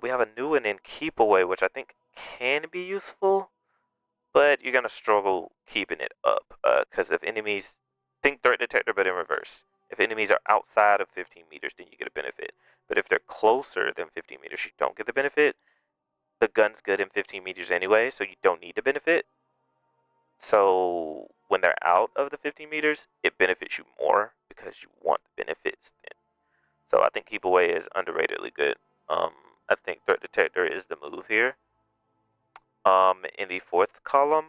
We have a new one in keep away, which I think can be useful, but you're gonna struggle keeping it up because if enemies think threat detector, but in reverse. If enemies are outside of 15 meters, then you get a benefit. But if they're closer than 15 meters, you don't get the benefit. The gun's good in 15 meters anyway, so you don't need the benefit. So when they're out of the 15 meters, it benefits you more because you want the benefits then. So I think keep away is underratedly good. Um, I think threat detector is the move here. In the fourth column,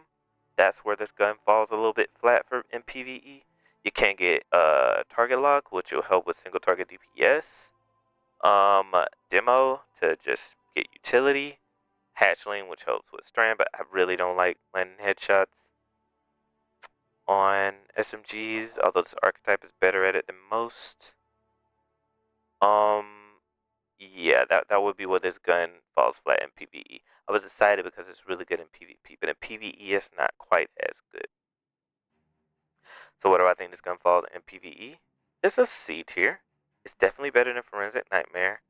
that's where this gun falls a little bit flat for in PvE. You can get target lock, which will help with single target DPS. Demo to just get utility. Hatchling, which helps with strand, but I really don't like landing headshots on SMGs, although this archetype is better at it than most. Um, yeah, that would be where this gun falls flat in PvE. I was excited because it's really good in PvP, but in PvE it's not quite as good. So what do I think this gun falls in PvE? It's a C tier. It's definitely better than Forensic Nightmare,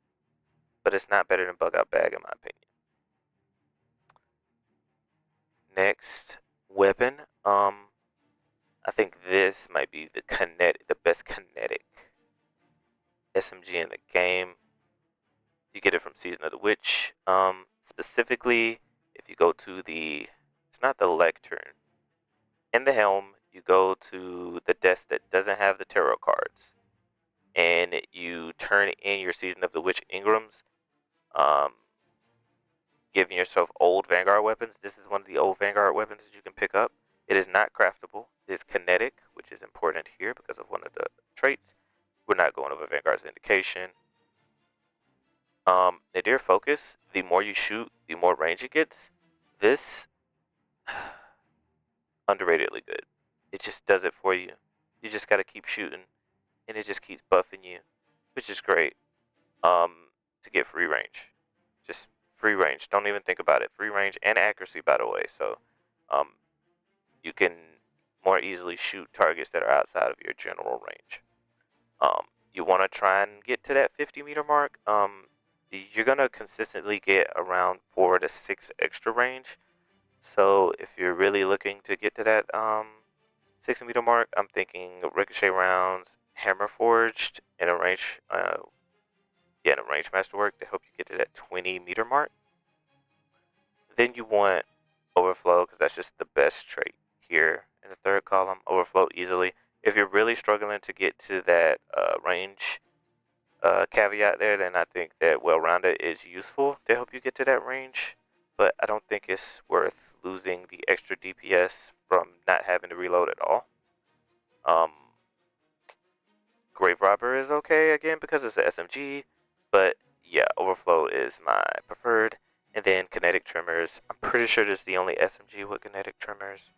but it's not better than Bug Out Bag in my opinion. Next weapon. I think this might be the best kinetic SMG in the game. You get it from Season of the Witch. Specifically, if you go to it's not the lectern. In the helm, you go to the desk that doesn't have the tarot cards, and you turn in your Season of the Witch Ingrams, um, giving yourself old Vanguard weapons. This is one of the old Vanguard weapons that you can pick up. It is not craftable. It is kinetic, which is important here because of one of the traits. We're not going over Vanguard's Vindication. Nadir Focus, the more you shoot, the more range it gets. This, underratedly good. It just does it for you. You just gotta keep shooting, and it just keeps buffing you, which is great. Um, to get free range. Just free range. Don't even think about it. Free range and accuracy, by the way. So, um, you can more easily shoot targets that are outside of your general range. You want to try and get to that 50-meter mark. You're gonna consistently get around 4 to 6 extra range. So if you're really looking to get to that 60-meter mark, I'm thinking ricochet rounds, hammer forged, and a range masterwork to help you get to that 20-meter mark. Then you want overflow because that's just the best trait here in the third column. Overflow easily. If you're really struggling to get to that range caveat there, then I think that well-rounded is useful to help you get to that range. But I don't think it's worth losing the extra DPS from not having to reload at all. Um, Grave Robber is okay again because it's an SMG, but yeah, Overflow is my preferred. And then Kinetic Tremors. I'm pretty sure this is the only SMG with Kinetic Tremors.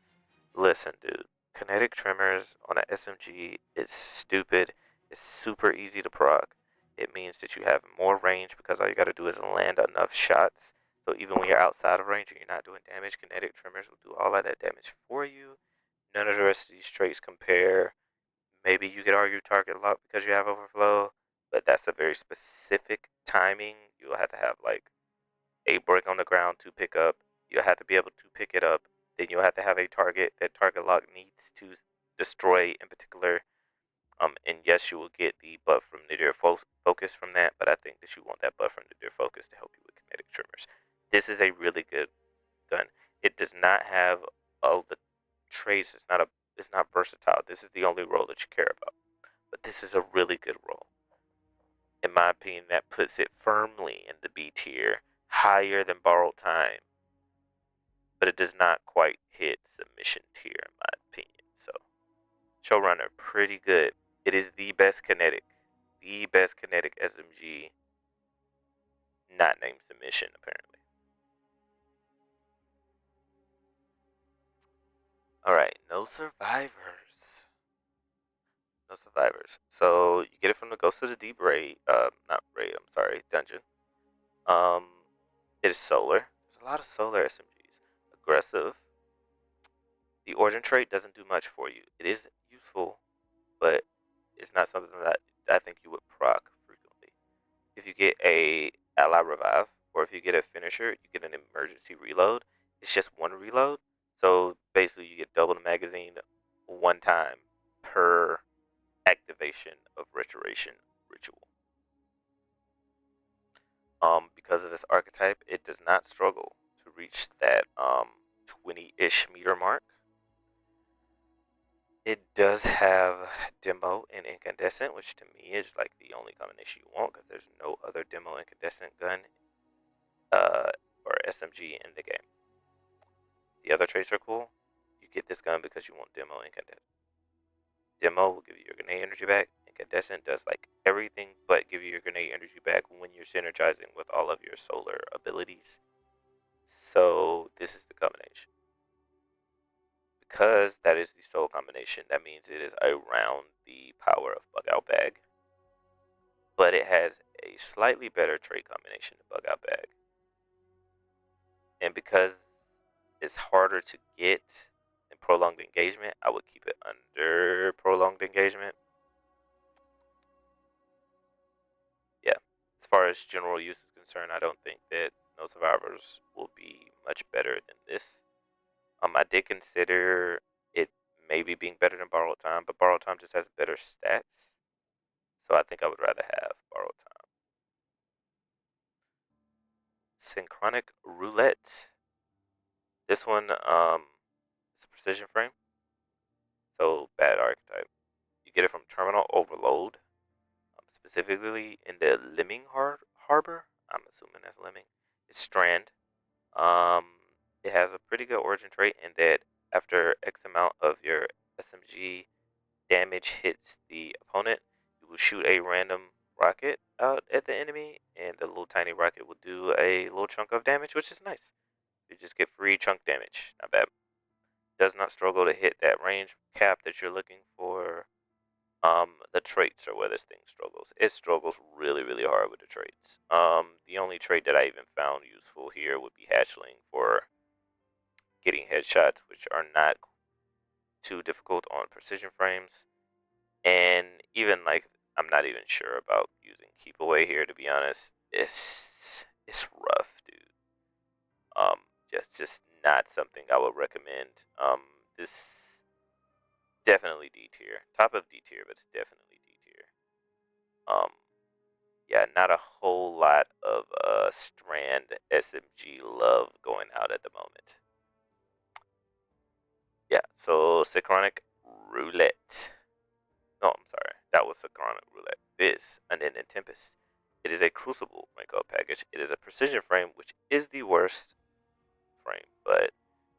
Listen, dude, Kinetic Tremors on an SMG is stupid. It's super easy to proc. It means that you have more range because all you gotta do is land enough shots. So even when you're outside of range and you're not doing damage, Kinetic Tremors will do all of that damage for you. None of the rest of these traits compare. Maybe you could argue target lock because you have overflow, but that's a very specific timing. You'll have to have like a brick on the ground to pick up. You'll have to be able to pick it up. Then you'll have to have a target that target lock needs to destroy in particular. And yes, you will get the buff from Nadir Focus from that, but I think that you want that buff from Nadir Focus to help you with kinetic tremors. This is a really good gun. It does not have all the traits. It's not versatile. This is the only role that you care about. But this is a really good role. In my opinion, that puts it firmly in the B tier, higher than Borrowed Time, but it does not quite hit submission tier in my opinion. So, Showrunner, pretty good. It is the best kinetic. the best kinetic SMG, not named Submission, apparently. Alright, no survivors. No survivors. So you get it from the Ghost of the Deep raid, not raid, I'm sorry, dungeon. Um, it is solar. There's a lot of solar SMGs. Aggressive. The origin trait doesn't do much for you. It is useful, but it's not something that I think you would proc frequently. If you get a ally revive, or if you get a finisher, you get an emergency reload. It's just one reload, so basically you get double the magazine one time per activation of restoration ritual. Because of this archetype, it does not struggle to reach that 20-ish meter mark. It does have demo and incandescent, which to me is like the only combination you want because there's no other demo incandescent gun or SMG in the game. The other traits are cool. You get this gun because you want demo incandescent. Demo will give you your grenade energy back. Incandescent does like everything but give you your grenade energy back when you're synergizing with all of your solar abilities. So this is the combination. Because that is the sole combination, that means it is around the power of Bug Out Bag. But it has a slightly better trait combination than Bug Out Bag. And because it's harder to get in prolonged engagement, I would keep it under prolonged engagement. Yeah, as far as general use is concerned, I don't think that No Survivors will be much better than this. I did consider it maybe being better than Borrowed Time, but Borrowed Time just has better stats. So I think I would rather have Borrowed Time. Synchronic Roulette. This one is a precision frame, so bad archetype. You get it from Terminal Overload, specifically in the Lemming Harbor. I'm assuming that's Lemming. It's Strand. Um, it has a pretty good origin trait in that after X amount of your SMG damage hits the opponent, you will shoot a random rocket out at the enemy, and the little tiny rocket will do a little chunk of damage, which is nice. You just get free chunk damage. Not bad. Does not struggle to hit that range cap that you're looking for. The traits are where this thing struggles. It struggles really, really hard with the traits. The only trait that I even found useful here would be Hatchling for getting headshots, which are not too difficult on precision frames. And even like, I'm not even sure about using Keep Away here, to be honest. It's rough, dude. Um, just not something I would recommend. This definitely D tier, top of D tier, but it's definitely D tier. Um, yeah, not a whole lot of Strand SMG love going out at the moment. Yeah, so Synchronic Roulette. No, I'm sorry, that was Synchronic Roulette. This, Unending Tempest. It is a Crucible rank up package. It is a precision frame, which is the worst frame, but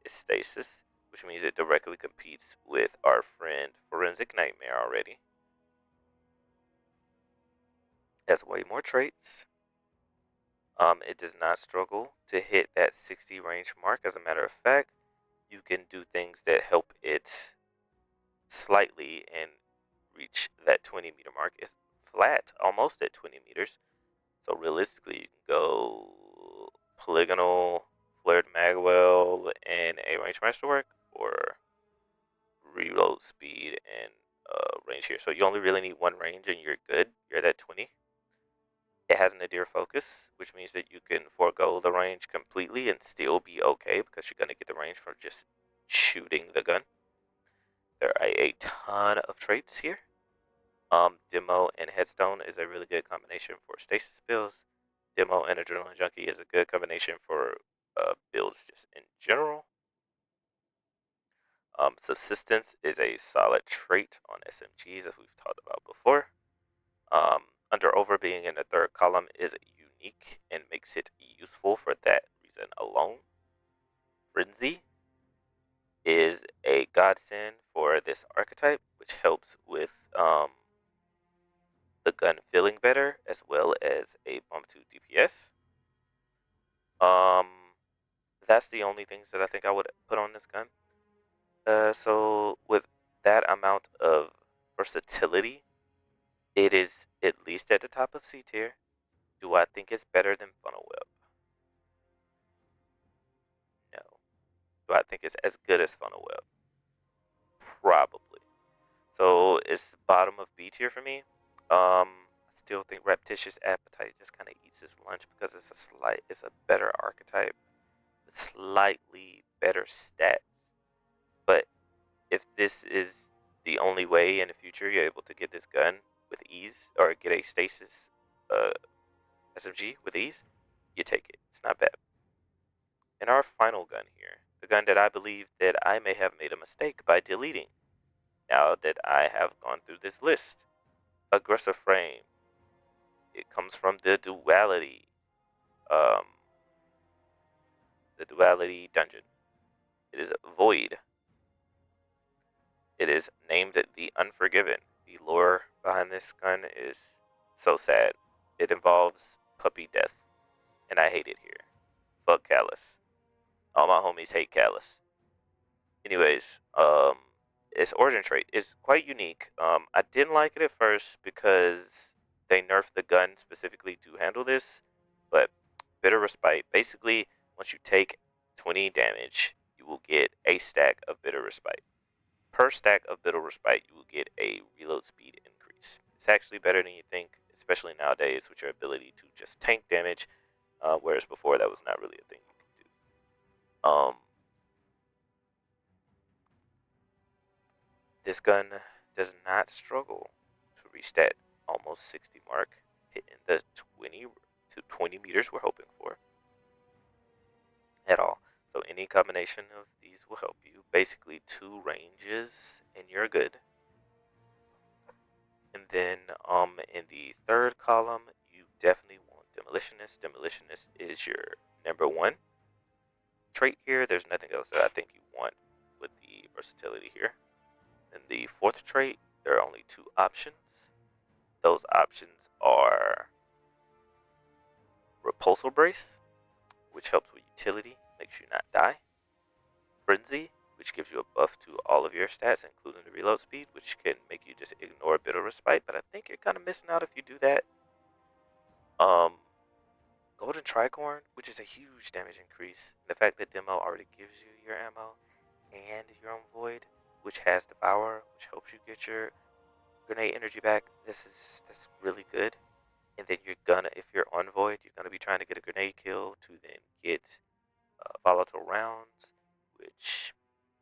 it's stasis, which means it directly competes with our friend Forensic Nightmare already. It has way more traits. It does not struggle to hit that 60 range mark. As a matter of fact, you can do things that help it slightly and reach that 20 meter mark. It's flat, almost at 20 meters. So realistically, you can go polygonal, flared magwell, and a range masterwork, or reload speed and range here. So you only really need one range and you're good. You're at that 20. It has nadir focus, which means that you can forego the range completely and still be okay because you're going to get the range from just shooting the gun. There are a ton of traits here. Demo and Headstone is a really good combination for stasis builds. Demo and Adrenaline Junkie is a good combination for builds just in general. Subsistence is a solid trait on SMGs, as we've talked about before. Under Over being in the third column is unique and makes it useful for that reason alone. Frenzy is a godsend for this archetype, which helps with the gun feeling better as well as a bump to DPS. Um, that's the only things that I think I would put on this gun. So with that amount of versatility, it is at least at the top of C tier. Do I think it's better than Funnel Web? No. Do I think it's as good as Funnel Web? Probably. So it's bottom of B tier for me. I still think Reptitious Appetite just kind of eats its lunch because it's a better archetype, with slightly better stats. But if this is the only way in the future you're able to get this gun with ease, or get a stasis uh, SMG with ease, you take it. It's not bad. And our final gun here, the gun that I believe that I may have made a mistake by deleting now that I have gone through this list. Aggressive Frame. It comes from um, the duality dungeon. It is Void. It is named the Unforgiven. The lore behind this gun is so sad. It involves puppy death, and I hate it here. Fuck Callus. All my homies hate Callus. Anyways, its origin trait is quite unique. I didn't like it at first because they nerfed the gun specifically to handle this, but Bitter Respite, basically, once you take 20 damage, you will get a stack of Bitter Respite. Per stack of Bitter Respite, you will get a reload speed increase. It's actually better than you think, especially nowadays with your ability to just tank damage, whereas before that was not really a thing you could do. This gun does not struggle to reach that almost 60 mark, hitting the 20 to 20 meters we're hoping for at all. So any combination of these will help you. Basically 2 ranges and you're good. And then in the third column, you definitely want Demolitionist. Demolitionist is your number 1 trait here. There's nothing else that I think you want with the versatility here. In the fourth trait, there are only 2 options. Those options are Repulsor Brace, which helps with utility, makes you not die. Frenzy, which gives you a buff to all of your stats, including the reload speed, which can make you just ignore Bitter Respite, but I think you're kind of missing out if you do that. Um, Golden Tricorn, which is a huge damage increase. The fact that Demo already gives you your ammo and your own Void, which has Devour, which helps you get your grenade energy back. That's really good. And then you're gonna, if you're on Void, you're gonna be trying to get a grenade kill to then get volatile rounds, which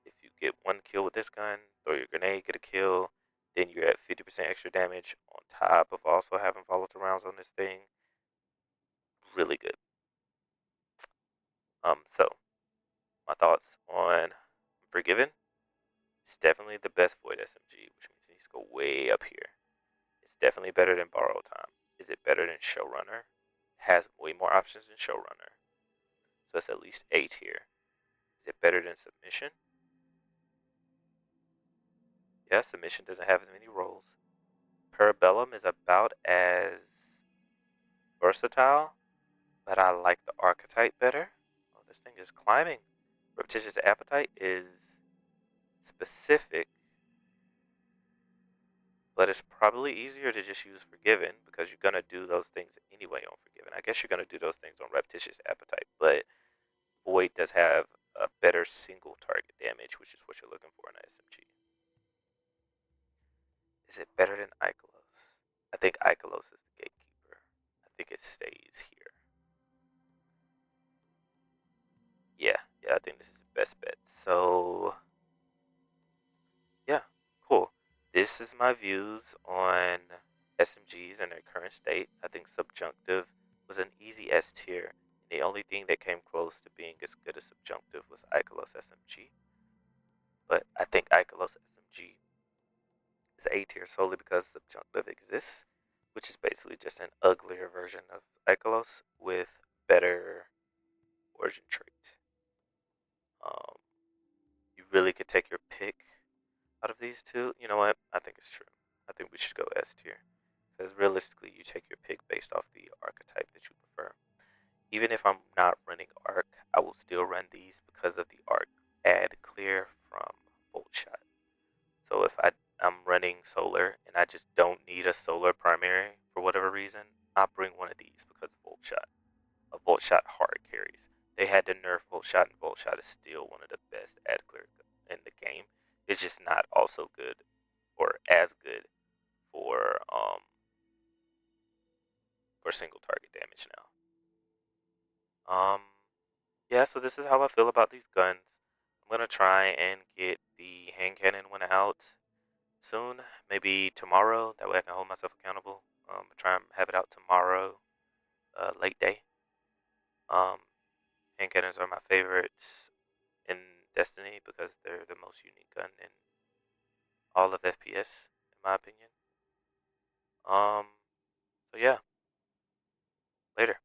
if you get 1 kill with this gun, throw your grenade, get a kill, then you're at 50% extra damage on top of also having volatile rounds on this thing. Really good. So my thoughts on Forgiven. It's definitely the best Void SMG, which means it needs to go way up here. It's definitely better than Borrowed Time. Is it better than Showrunner? It has way more options than Showrunner. So it's at least A tier. Is it better than Submission? Yeah, Submission doesn't have as many roles. Parabellum is about as versatile, but I like the archetype better. Oh, this thing is climbing. Reptitious Appetite is specific, but it's probably easier to just use Forgiven because you're gonna do those things anyway on Forgiven. I guess you're gonna do those things on Reptitious Appetite, but Void does have a better single target damage, which is what you're looking for in an SMG. Is it better than Ikelos? I think Ikelos is the gatekeeper. I think it stays here. Yeah, I think this is the best bet. So, yeah, cool. This is my views on SMGs and their current state. I think Subjunctive was an easy S tier. The only thing that came close to being as good as Subjunctive was Ikelos SMG. But I think Ikelos SMG is A tier solely because Subjunctive exists, which is basically just an uglier version of Ikelos with better origin trait. Um, you really could take your pick out of these two. You know what? I think it's true. I think we should go S tier. because realistically, you take your pick based off the archetype that you prefer. Even if I'm not running arc, I will still run these because of the arc add clear from bolt shot. So if I'm running solar and I just don't need a solar primary for whatever reason, I'll bring one of these because of volt shot. A volt shot hard carries. They had to nerf volt shot, and volt shot is still one of the best add clear in the game. It's just not also good or as good for single target damage now. Yeah, so this is how I feel about these guns. I'm gonna try and get the hand cannon one out soon, maybe tomorrow. That way I can hold myself accountable. Try and have it out tomorrow, late day. Um, hand cannons are my favorites in Destiny because they're the most unique gun in all of FPS, in my opinion. Um, so yeah, later.